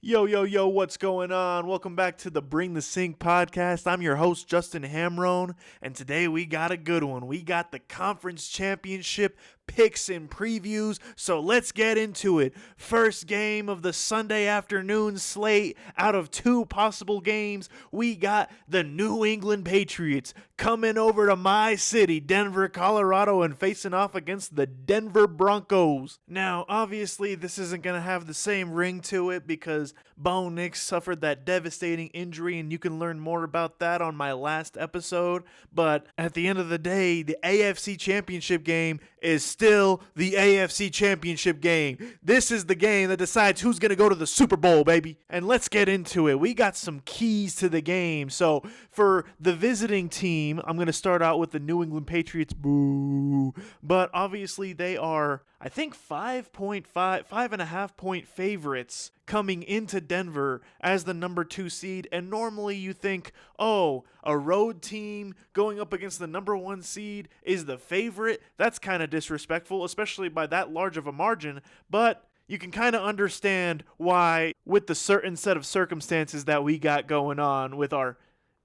Yo, yo, yo, what's going on? Welcome back to the Bring the Sink podcast. I'm your host, Justin Hamroun, and today we got a good one. We got the conference championship picks and previews, so let's get into it. First game of the Sunday afternoon slate. Out of two possible games, we got the New England Patriots coming over to my city, Denver, Colorado, and facing off against the Denver Broncos. Now, obviously, this isn't going to have the same ring to it because Bo Nix suffered that devastating injury, and you can learn more about that on my last episode. But at the end of the day, the AFC Championship game is still the AFC Championship game. This is the game that decides who's going to go to the Super Bowl, baby. And let's get into it. We got some keys to the game. So for the visiting team, I'm going to start out with the New England Patriots. Boo. But obviously they are, I think, 5.5 point favorites coming into Denver as the number 2 seed. And normally you think, oh, a road team going up against the number 1 seed is the favorite. That's kind of disrespectful, especially by that large of a margin. But you can kind of understand why, with the certain set of circumstances that we got going on with our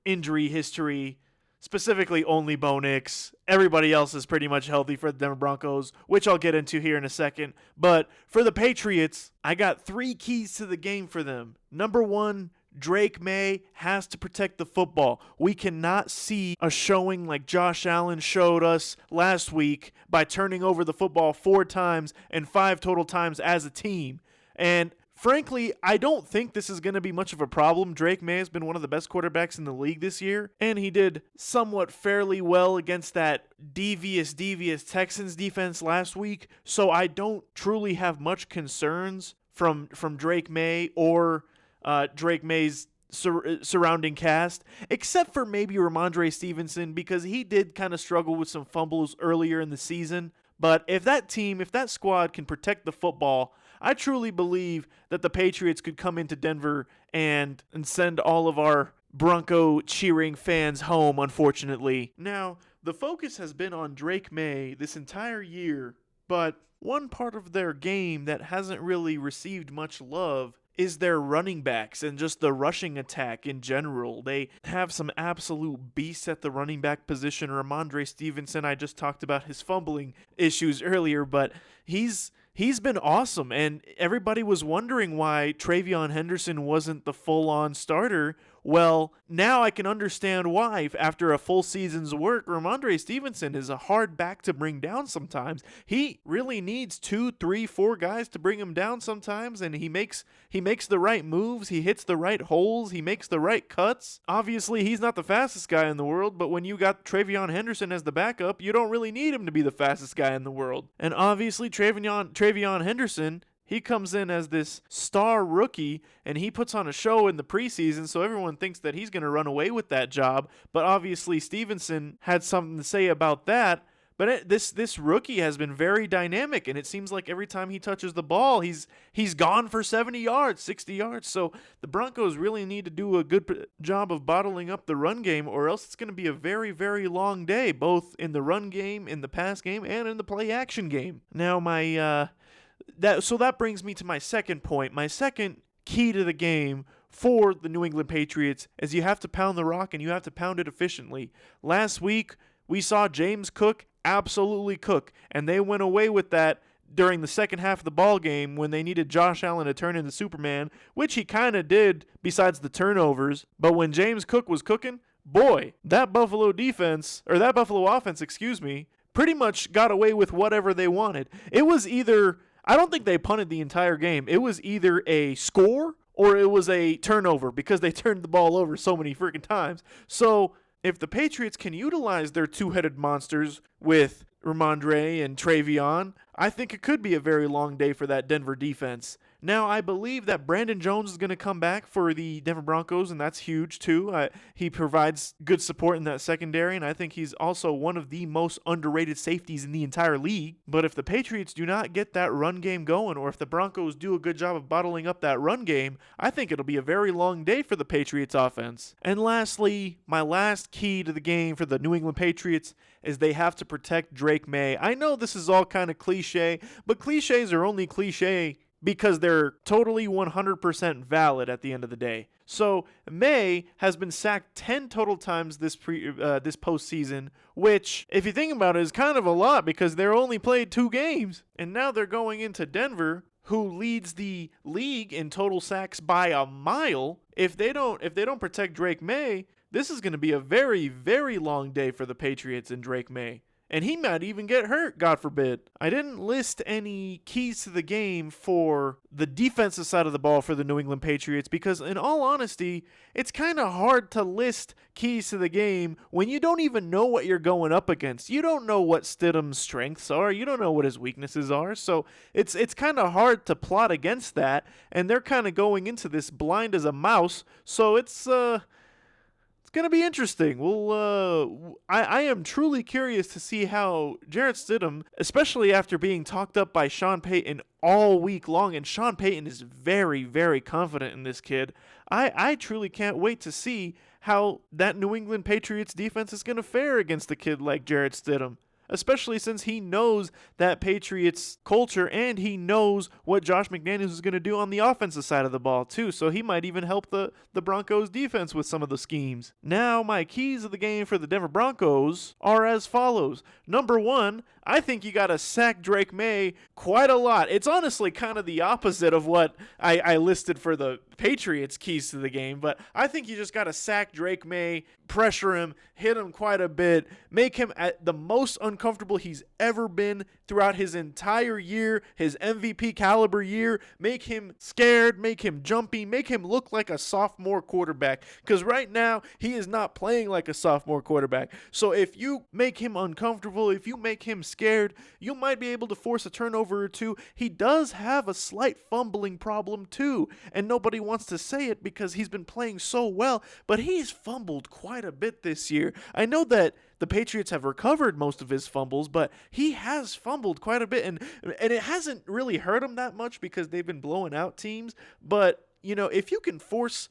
injury history, specifically only Bo Nix. Everybody else is pretty much healthy for the Denver Broncos, which I'll get into here in a second. But for the Patriots, I got 3 keys to the game for them. Number 1, Drake May has to protect the football. We cannot see a showing like Josh Allen showed us last week by turning over the football 4 times and 5 total times as a team. And frankly, I don't think this is going to be much of a problem. Drake May has been one of the best quarterbacks in the league this year, and he did somewhat fairly well against that devious Texans defense last week, so I don't truly have much concerns from Drake May or Drake May's surrounding cast, except for maybe Ramondre Stevenson, because he did kind of struggle with some fumbles earlier in the season. But if that squad can protect the football, I truly believe that the Patriots could come into Denver and send all of our Bronco cheering fans home, unfortunately. Now, the focus has been on Drake May this entire year, but one part of their game that hasn't really received much love is their running backs and just the rushing attack in general. They have some absolute beasts at the running back position. Ramondre Stevenson, I just talked about his fumbling issues earlier, but he's been awesome, and everybody was wondering why Travion Henderson wasn't the full-on starter. Well, now I can understand why. After a full season's work, Ramondre Stevenson is a hard back to bring down sometimes. He really needs 2, 3, 4 guys to bring him down sometimes, and he makes the right moves, he hits the right holes, he makes the right cuts. Obviously, he's not the fastest guy in the world, but when you got Travion Henderson as the backup, you don't really need him to be the fastest guy in the world. And obviously, Travion Henderson, he comes in as this star rookie, and he puts on a show in the preseason, so everyone thinks that he's going to run away with that job. But obviously, Stevenson had something to say about that. But this rookie has been very dynamic, and it seems like every time he touches the ball, he's gone for 70 yards, 60 yards. So the Broncos really need to do a good job of bottling up the run game, or else it's going to be a very, very long day, both in the run game, in the pass game, and in the play-action game. Now, that brings me to my second point. My second key to the game for the New England Patriots is you have to pound the rock, and you have to pound it efficiently. Last week, we saw James Cook absolutely cook, and they went away with that during the second half of the ball game when they needed Josh Allen to turn into Superman, which he kind of did besides the turnovers. But when James Cook was cooking, boy, that Buffalo offense, pretty much got away with whatever they wanted. It was either, I don't think they punted the entire game. It was either a score or it was a turnover because they turned the ball over so many freaking times. So if the Patriots can utilize their two-headed monsters with Ramondre and Travion, I think it could be a very long day for that Denver defense. Now, I believe that Brandon Jones is going to come back for the Denver Broncos, and that's huge too. He provides good support in that secondary, and I think he's also one of the most underrated safeties in the entire league. But if the Patriots do not get that run game going, or if the Broncos do a good job of bottling up that run game, I think it'll be a very long day for the Patriots offense. And lastly, my last key to the game for the New England Patriots is they have to protect Drake May. I know this is all kind of cliche, but cliches are only cliche because they're totally 100% valid at the end of the day. So May has been sacked 10 total times this postseason, which, if you think about it, is kind of a lot because they're only played 2 games. And now they're going into Denver, who leads the league in total sacks by a mile. If they don't protect Drake May, this is going to be a very, very long day for the Patriots and Drake May. And he might even get hurt, God forbid. I didn't list any keys to the game for the defensive side of the ball for the New England Patriots because, in all honesty, it's kind of hard to list keys to the game when you don't even know what you're going up against. You don't know what Stidham's strengths are. You don't know what his weaknesses are. So it's kind of hard to plot against that. And they're kind of going into this blind as a mouse. So it's going to be interesting. I am truly curious to see how Jarrett Stidham, especially after being talked up by Sean Payton all week long, and Sean Payton is very, very confident in this kid. I truly can't wait to see how that New England Patriots defense is going to fare against a kid like Jarrett Stidham, especially since he knows that Patriots culture and he knows what Josh McDaniels is going to do on the offensive side of the ball too. So he might even help the Broncos defense with some of the schemes. Now, my keys of the game for the Denver Broncos are as follows. Number 1, I think you got to sack Drake May quite a lot. It's honestly kind of the opposite of what I listed for the Patriots keys to the game, but I think you just got to sack Drake May, pressure him, hit him quite a bit, make him at the most uncomfortable he's ever been throughout his entire year, his MVP caliber year, make him scared, make him jumpy, make him look like a sophomore quarterback, because right now he is not playing like a sophomore quarterback. So if you make him uncomfortable, if you make him scared, you might be able to force a turnover or two. He does have a slight fumbling problem too, and nobody wants to say it because he's been playing so well, but he's fumbled quite a bit this year. I know that the Patriots have recovered most of his fumbles, but he has fumbled quite a bit, and it hasn't really hurt him that much because they've been blowing out teams. But, if you can force,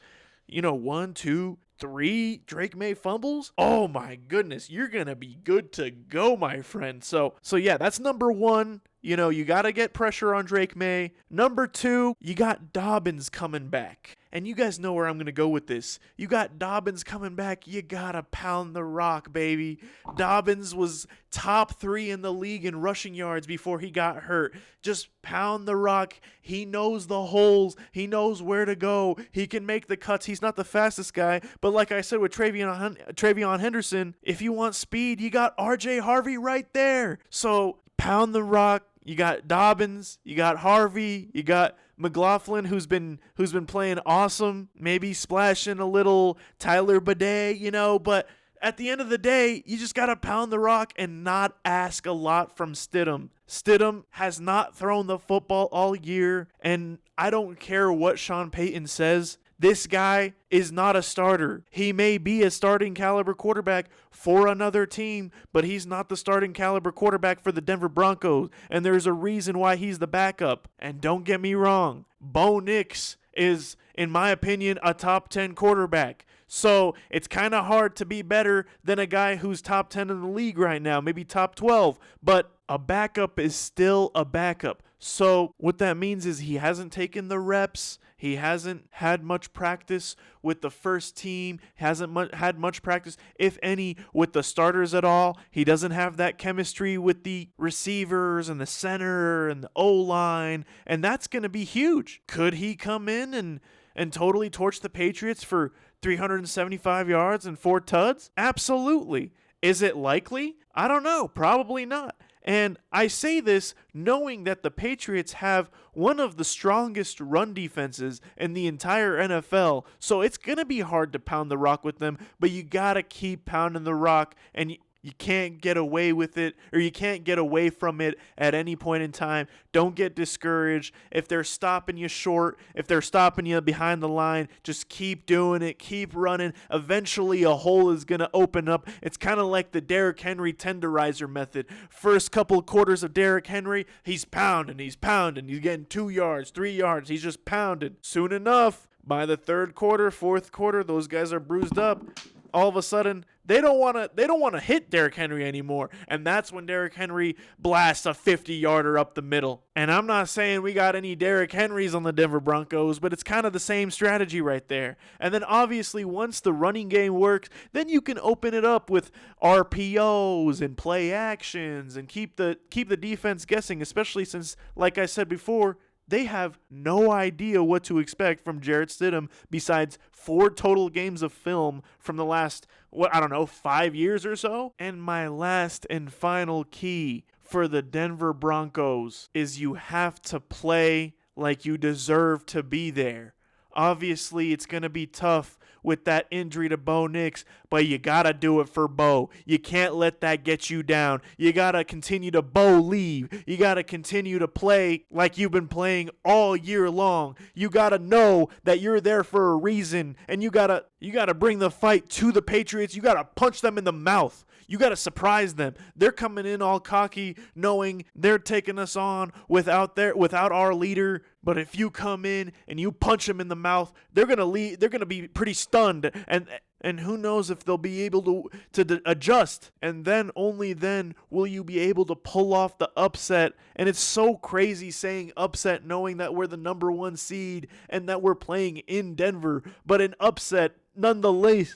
1, 2, 3 Drake May fumbles, oh my goodness, you're going to be good to go, my friend. So yeah, that's number 1. You got to get pressure on Drake May. Number 2, you got Dobbins coming back. And you guys know where I'm going to go with this. You got Dobbins coming back. You got to pound the rock, baby. Dobbins was top 3 in the league in rushing yards before he got hurt. Just pound the rock. He knows the holes. He knows where to go. He can make the cuts. He's not the fastest guy. But like I said with Travion Henderson, if you want speed, you got RJ Harvey right there. So pound the rock. You got Dobbins. You got Harvey. You got McLaughlin, who's been playing awesome, maybe splashing a little Tyler Bidet, but at the end of the day, you just got to pound the rock and not ask a lot from Stidham. Stidham has not thrown the football all year, and I don't care what Sean Payton says. This guy is not a starter. He may be a starting caliber quarterback for another team, but he's not the starting caliber quarterback for the Denver Broncos, and there's a reason why he's the backup. And don't get me wrong, Bo Nix is, in my opinion, a top 10 quarterback. So it's kind of hard to be better than a guy who's top 10 in the league right now, maybe top 12, but a backup is still a backup. So what that means is he hasn't taken the reps. He hasn't had much practice with the first team, hasn't had much practice, if any, with the starters at all. He doesn't have that chemistry with the receivers and the center and the O-line, and that's going to be huge. Could he come in and totally torch the Patriots for 375 yards and 4 tuds? Absolutely. Is it likely? I don't know. Probably not. And I say this knowing that the Patriots have one of the strongest run defenses in the entire NFL. So it's going to be hard to pound the rock with them, but you got to keep pounding the rock, and you can't get away with it, or you can't get away from it at any point in time. Don't get discouraged. If they're stopping you short, if they're stopping you behind the line, just keep doing it. Keep running. Eventually, a hole is going to open up. It's kind of like the Derrick Henry tenderizer method. First couple of quarters of Derrick Henry, he's pounding. He's getting 2 yards, 3 yards. He's just pounding. Soon enough, by the third quarter, fourth quarter, those guys are bruised up. all of a sudden they don't want to hit Derrick Henry anymore. And that's when Derrick Henry blasts a 50-yarder up the middle. And I'm not saying we got any Derrick Henrys on the Denver Broncos, but it's kind of the same strategy right there. And then obviously once the running game works, then you can open it up with RPOs and play actions and keep the defense guessing, especially since, like I said before, they have no idea what to expect from Jarrett Stidham besides 4 total games of film from the last, 5 years or so. And my last and final key for the Denver Broncos is you have to play like you deserve to be there. Obviously, it's going to be tough with that injury to Bo Nix, but you got to do it for Bo. You can't let that get you down. You got to continue to believe. You got to continue to play like you've been playing all year long. You got to know that you're there for a reason, and you got to bring the fight to the Patriots. You got to punch them in the mouth. You got to surprise them. They're coming in all cocky, knowing they're taking us on without our leader. But if you come in and you punch them in the mouth, they're gonna be pretty stunned, and who knows if they'll be able to adjust. And then only then will you be able to pull off the upset. And it's so crazy saying upset, knowing that we're the number 1 seed and that we're playing in Denver, but an upset nonetheless,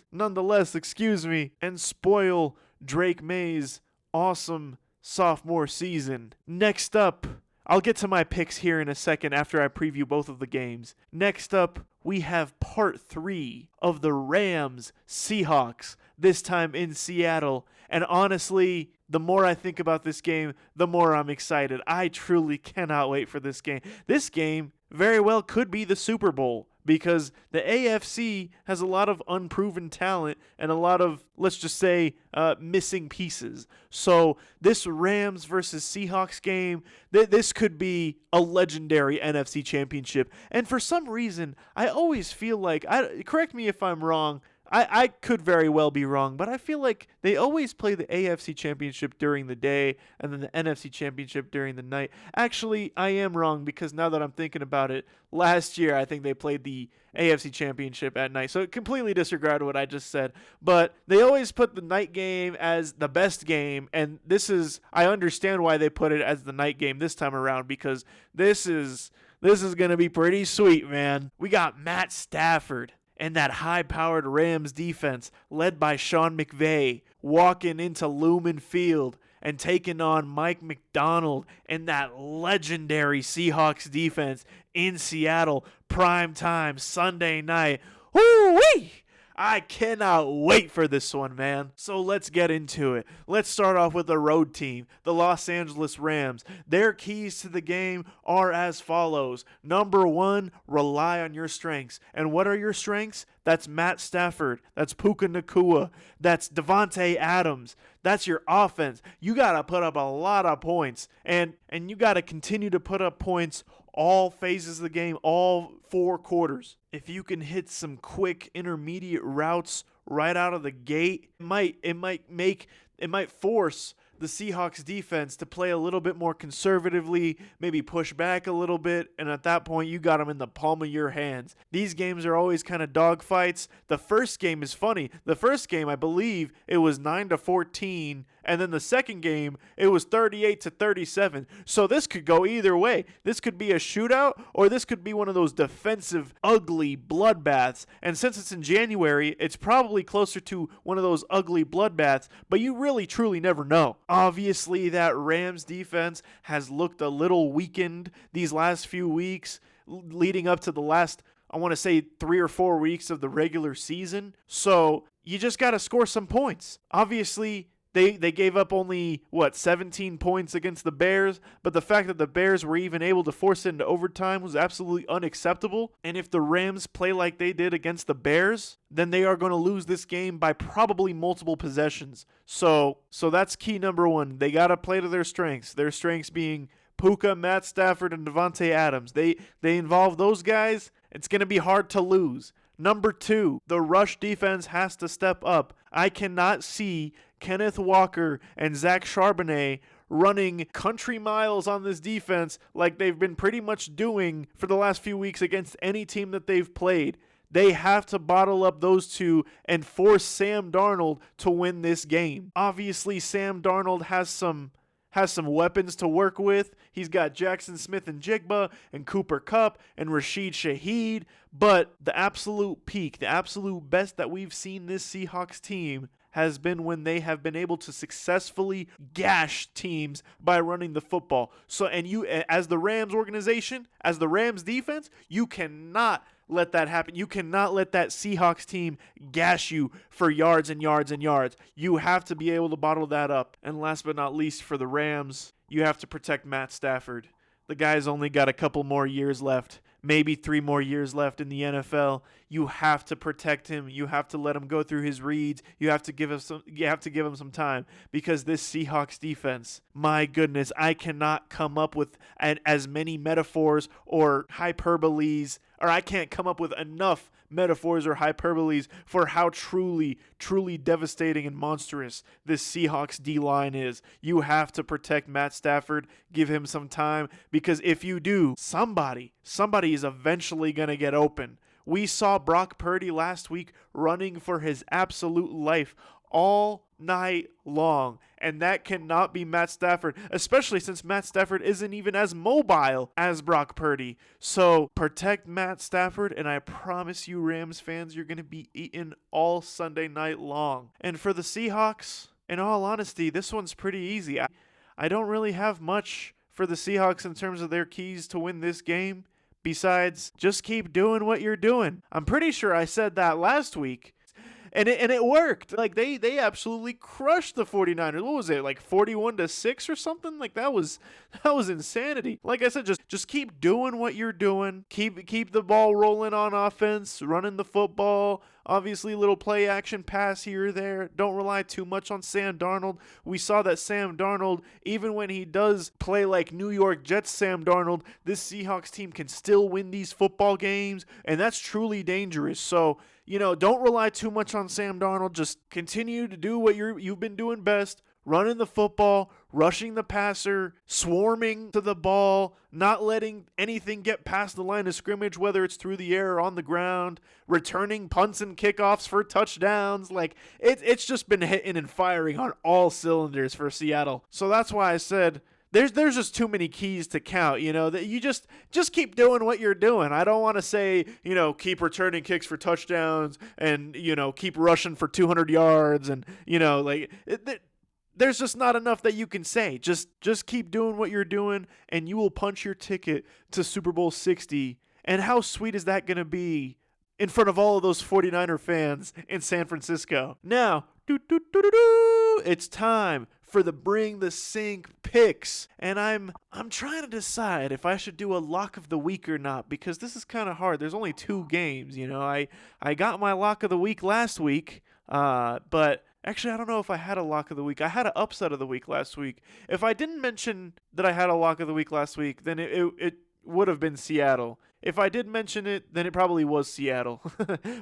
and spoil Drake May's awesome sophomore season. Next up, I'll get to my picks here in a second after I preview both of the games. Next up, we have part 3 of the Rams-Seahawks, this time in Seattle. And honestly, the more I think about this game, the more I'm excited. I truly cannot wait for this game. This game very well could be the Super Bowl, because the AFC has a lot of unproven talent and a lot of, let's just say, missing pieces. So this Rams versus Seahawks game, this could be a legendary NFC championship. And for some reason, I always feel like, correct me if I'm wrong, I could very well be wrong, but I feel like they always play the AFC Championship during the day and then the NFC Championship during the night. Actually, I am wrong, because now that I'm thinking about it, last year I think they played the AFC Championship at night. So it completely disregarded what I just said. But they always put the night game as the best game, and I understand why they put it as the night game this time around, because this is going to be pretty sweet, man. We got Matt Stafford and that high-powered Rams defense led by Sean McVay walking into Lumen Field and taking on Mike McDonald and that legendary Seahawks defense in Seattle, prime time, Sunday night. Woo-wee! I cannot wait for this one, man. So let's get into it. Let's start off with the road team, the Los Angeles Rams. Their keys to the game are as follows. Number 1, rely on your strengths. And what are your strengths? That's Matt Stafford. That's Puka Nacua. That's Devontae Adams. That's your offense. You got to put up a lot of points. And you got to continue to put up points all phases of the game, all 4 quarters. If you can hit some quick intermediate routes right out of the gate, it might force the Seahawks defense to play a little bit more conservatively, maybe push back a little bit, and at that point you got them in the palm of your hands. These games are always kind of dogfights. The first game is funny. The first game, I believe, it was 9-14, and then the second game, it was 38-37. So this could go either way. This could be a shootout, or this could be one of those defensive, ugly bloodbaths. And since it's in January, it's probably closer to one of those ugly bloodbaths, but you really, truly never know. Obviously, that Rams defense has looked a little weakened these last few weeks, leading up to the last, I want to say, 3 or 4 weeks of the regular season. So you just got to score some points. Obviously, They gave up only, 17 points against the Bears, but the fact that the Bears were even able to force it into overtime was absolutely unacceptable. And if the Rams play like they did against the Bears, then they are going to lose this game by probably multiple possessions. So that's key number 1. They got to play to their strengths. Their strengths being Puka, Matt Stafford, and Devontae Adams. They involve those guys, it's going to be hard to lose. Number 2, the rush defense has to step up. I cannot see Kenneth Walker and Zach Charbonnet running country miles on this defense like they've been pretty much doing for the last few weeks against any team that they've played. They have to bottle up those two and force Sam Darnold to win this game. Obviously, Sam Darnold has some weapons to work with. He's got Jackson Smith and Jigba and Cooper Kupp and Rashid Shaheed. But the absolute peak, the absolute best that we've seen this Seahawks team has been when they have been able to successfully gash teams by running the football. So, and you, as the Rams organization, as the Rams defense, you cannot let that happen. You cannot let that Seahawks team gash you for yards and yards and yards. You have to be able to bottle that up. And last but not least, for the Rams, you have to protect Matt Stafford. The guy's only got a couple more years left, maybe 3 more years left in the NFL. You have to protect him. You have to let him go through his reads. You have to give him some time, because this Seahawks defense, my goodness, I cannot come up with as many metaphors or hyperboles, or I can't come up with enough metaphors or hyperboles for how truly, truly devastating and monstrous this Seahawks D-line is. You have to protect Matt Stafford, give him some time, because if you do, somebody is eventually going to get open. We saw Brock Purdy last week running for his absolute life all night long, and that cannot be Matt Stafford, especially since Matt Stafford isn't even as mobile as Brock Purdy. So protect Matt Stafford, and I promise you, Rams fans, you're going to be eaten all Sunday night long. And for the Seahawks, in all honesty, this one's pretty easy. I don't really have much for the Seahawks in terms of their keys to win this game, besides just keep doing what you're doing. I'm pretty sure I said that last week. And it worked. Like they absolutely crushed the 49ers. What was it? Like 41-6 or something? Like that was insanity. Like I said, just keep doing what you're doing. Keep the ball rolling on offense, running the football. Obviously, little play action pass here or there. Don't rely too much on Sam Darnold. We saw that Sam Darnold, even when he does play like New York Jets Sam Darnold, this Seahawks team can still win these football games, and that's truly dangerous. So, don't rely too much on Sam Darnold. Just continue to do what you've been doing best. Running the football, rushing the passer, swarming to the ball, not letting anything get past the line of scrimmage, whether it's through the air or on the ground, returning punts and kickoffs for touchdowns. Like, it's just been hitting and firing on all cylinders for Seattle. So that's why I said there's just too many keys to count, that you just keep doing what you're doing. I don't want to say, keep returning kicks for touchdowns and, keep rushing for 200 yards and, there's just not enough that you can say. Just keep doing what you're doing, and you will punch your ticket to Super Bowl 60. And how sweet is that going to be in front of all of those 49er fans in San Francisco? Now, it's time for the Bring the Sink picks. And I'm trying to decide if I should do a lock of the week or not, because this is kind of hard. There's only 2 games, I got my lock of the week last week, but actually, I don't know if I had a lock of the week. I had an upset of the week last week. If I didn't mention that I had a lock of the week last week, then it would have been Seattle. If I did mention it, then it probably was Seattle.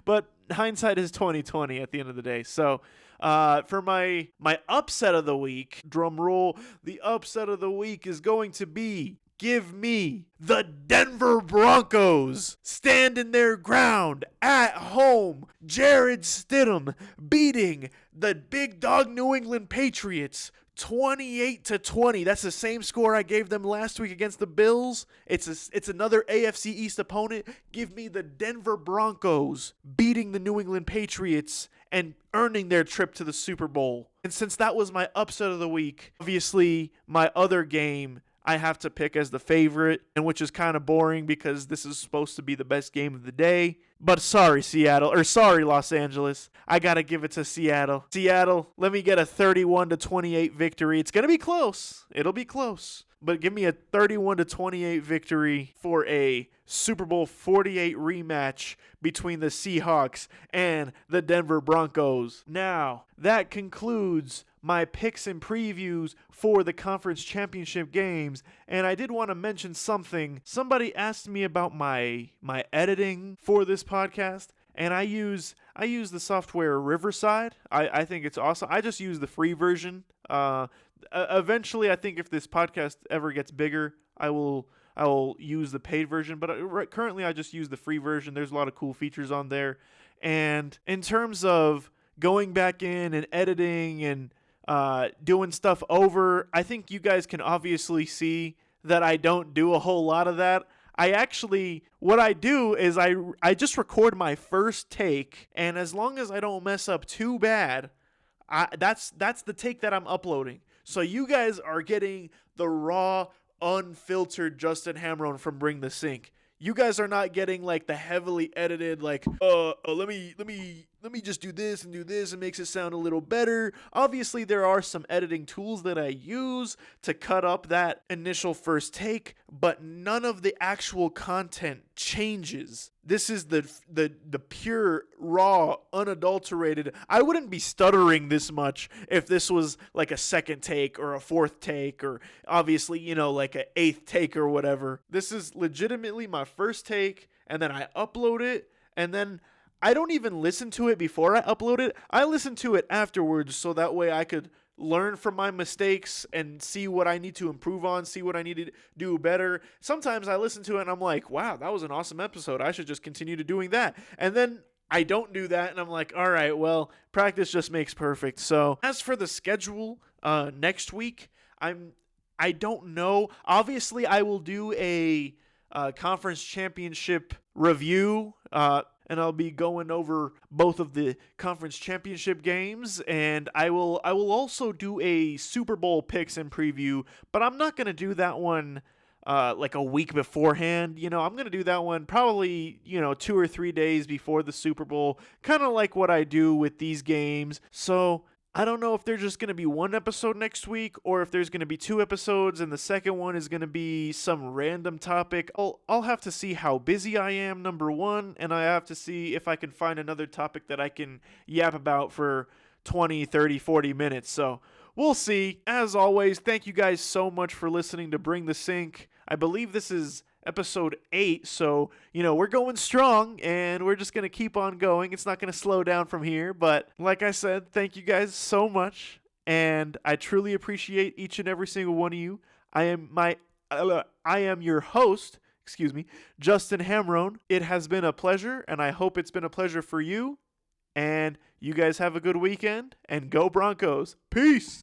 But hindsight is 20/20 at the end of the day. So for my upset of the week, drum roll, the upset of the week is going to be, give me the Denver Broncos standing their ground at home. Jared Stidham beating the big dog New England Patriots 28-20. That's the same score I gave them last week against the Bills. It's another AFC East opponent. Give me the Denver Broncos beating the New England Patriots and earning their trip to the Super Bowl. And since that was my upset of the week, obviously my other game I have to pick as the favorite, and which is kind of boring because this is supposed to be the best game of the day. But sorry, Los Angeles. I got to give it to Seattle. Seattle, let me get a 31-28 victory. It's going to be close. It'll be close. But give me a 31-28 victory for a Super Bowl 48 rematch between the Seahawks and the Denver Broncos. Now, that concludes my picks and previews for the conference championship games. And I did want to mention something. Somebody asked me about my editing for this podcast, and I use the software Riverside. I think it's awesome. I just use the free version. Eventually, I think if this podcast ever gets bigger, I will I will use the paid version, but currently I just use the free version. There's a lot of cool features on there. And in terms of going back in and editing and doing stuff over, I think you guys can obviously see that I don't do a whole lot of that. What I do is I just record my first take, and as long as I don't mess up too bad, that's the take that I'm uploading. So you guys are getting the raw, unfiltered Justin Hamroun from Bring the Sync. You guys are not getting like the heavily edited, like, let me just do this and makes it sound a little better. Obviously, there are some editing tools that I use to cut up that initial first take, but none of the actual content changes. This is the pure, raw, unadulterated. I wouldn't be stuttering this much if this was like a second take or a fourth take or obviously, like an eighth take or whatever. This is legitimately my first take, and then I upload it, and then I don't even listen to it before I upload it. I listen to it afterwards so that way I could learn from my mistakes and see what I need to improve on, see what I need to do better. Sometimes I listen to it and I'm like, wow, that was an awesome episode. I should just continue to doing that. And then I don't do that and I'm like, all right, well, practice just makes perfect. So as for the schedule next week, I don't know. Obviously, I will do a conference championship review, and I'll be going over both of the conference championship games, and I will also do a Super Bowl picks and preview, but I'm not going to do that one like a week beforehand. I'm going to do that one probably, 2 or 3 days before the Super Bowl, kind of like what I do with these games. So I don't know if there's just going to be one episode next week or if there's going to be 2 episodes and the second one is going to be some random topic. I'll have to see how busy I am, number one, and I have to see if I can find another topic that I can yap about for 20, 30, 40 minutes. So we'll see. As always, thank you guys so much for listening to Bring the Sync. I believe this is episode 8, so we're going strong and we're just gonna keep on going. It's not gonna slow down from here, but like I said, thank you guys so much, and I truly appreciate each and every single one of you. I am your host, Justin Hamroun. It has been a pleasure, and I hope it's been a pleasure for you, and you guys have a good weekend, and go Broncos. Peace.